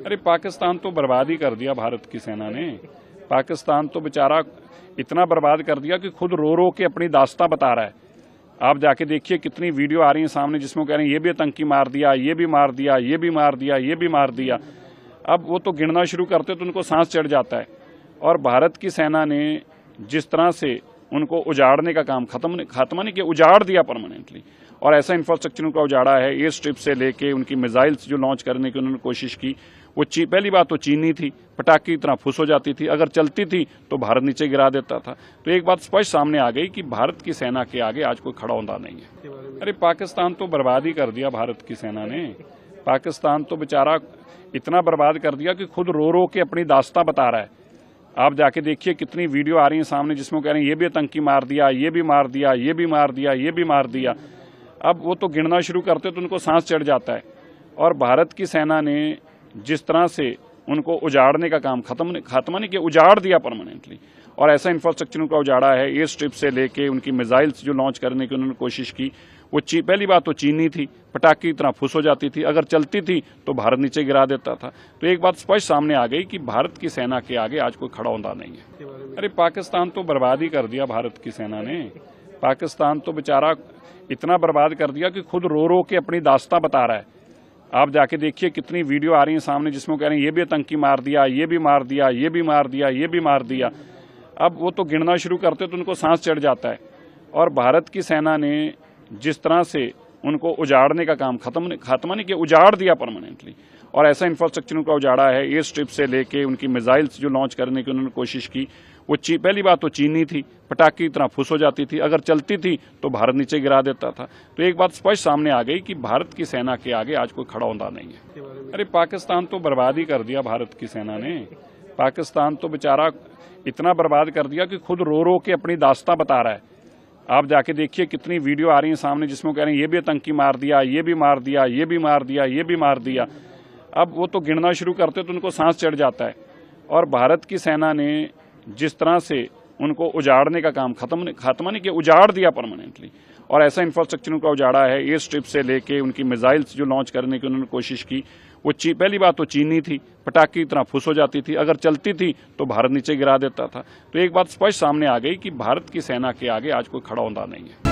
अरे पाकिस्तान तो बर्बाद ही कर दिया भारत की सेना ने। पाकिस्तान तो बेचारा इतना बर्बाद कर दिया कि खुद रो रो के अपनी दास्तां बता रहा है। आप जाके देखिए कितनी वीडियो आ रही है सामने जिसमें कह रहे हैं ये भी आतंकी मार दिया, ये भी मार दिया, ये भी मार दिया, ये भी मार दिया। अब वो तो गिनना शुरू करते तो उनको सांस चढ़ जाता है। और भारत की सेना ने जिस तरह से उनको उजाड़ने का काम खात्मा नहीं किया, उजाड़ दिया परमानेंटली। और ऐसा इंफ्रास्ट्रक्चर उनका उजाड़ा है, एयर स्ट्रिप से लेके उनकी मिसाइल्स जो लॉन्च करने की उन्होंने कोशिश की, वो पहली बात तो चीनी थी, पटाखे की तरह फुस हो जाती थी, अगर चलती थी तो भारत नीचे गिरा देता था। तो एक बात स्पष्ट सामने आ गई कि भारत की सेना के आगे आज कोई खड़ा होता नहीं है। अरे पाकिस्तान तो बर्बाद ही कर दिया भारत की सेना ने। पाकिस्तान तो बेचारा इतना बर्बाद कर दिया कि खुद रो रो के अपनी दास्तां बता रहा है। आप जाके देखिए कितनी वीडियो आ रही है सामने जिसमें कह रहे हैं ये भी आतंकी मार दिया, ये भी मार दिया, ये भी मार दिया, ये भी मार दिया। अब वो तो गिनना शुरू करते तो उनको सांस चढ़ जाता है। और भारत की सेना ने जिस तरह से उनको उजाड़ने का काम खात्मा नहीं किया, उजाड़ दिया परमानेंटली। और ऐसा इंफ्रास्ट्रक्चर उनका उजाड़ा है, एयर स्ट्रिप से लेके उनकी मिसाइल्स जो लॉन्च करने की उन्होंने कोशिश की, वो पहली बात तो चीनी थी, पटाखे की तरह फुस हो जाती थी, अगर चलती थी तो भारत नीचे गिरा देता था। तो एक बात स्पष्ट सामने आ गई कि भारत की सेना के आगे आज कोई खड़ा होता नहीं है। अरे पाकिस्तान तो बर्बाद ही कर दिया भारत की सेना ने। पाकिस्तान तो बेचारा इतना बर्बाद कर दिया कि खुद रो रो के अपनी दास्तां बता रहा है। आप जाके देखिए कितनी वीडियो आ रही है सामने जिसमें कह रहे हैं ये भी आतंकी मार दिया, ये भी मार दिया, ये भी मार दिया, ये भी मार दिया। अब वो तो गिनना शुरू करते तो उनको सांस चढ़ जाता है। और भारत की सेना ने जिस तरह से उनको उजाड़ने का काम खात्मा नहीं किया, उजाड़ दिया परमानेंटली। और ऐसा इंफ्रास्ट्रक्चर उनका उजाड़ा है, एयर स्ट्रिप से लेके उनकी मिसाइल्स जो लॉन्च करने की उन्होंने कोशिश की, वो पहली बात तो चीनी थी, पटाखे की तरह फुस हो जाती थी, अगर चलती थी तो भारत नीचे गिरा देता था। तो एक बात स्पष्ट सामने आ गई कि भारत की सेना के आगे आज कोई खड़ा होता नहीं है। अरे पाकिस्तान तो बर्बाद ही कर दिया भारत की सेना ने। पाकिस्तान तो बेचारा इतना बर्बाद कर दिया कि खुद रो रो के अपनी दास्तां बता रहा है। आप जाके देखिए कितनी वीडियो आ रही है सामने जिसमें कह रहे हैं ये भी आतंकी मार दिया, ये भी मार दिया, ये भी मार दिया, ये भी मार दिया। अब वो तो गिनना शुरू करते तो उनको सांस चढ़ जाता है। और भारत की सेना ने जिस तरह से उनको उजाड़ने का काम खात्मा नहीं किया, उजाड़ दिया परमानेंटली। और ऐसा इंफ्रास्ट्रक्चर उनका उजाड़ा है, एयर स्ट्रिप से लेके उनकी मिसाइल्स जो लॉन्च करने की उन्होंने कोशिश की, वो पहली बात तो चीनी थी, पटाखे की तरह फुस हो जाती थी, अगर चलती थी तो भारत नीचे गिरा देता था। तो एक बात स्पष्ट सामने आ गई कि भारत की सेना के आगे आज कोई खड़ा होता नहीं है।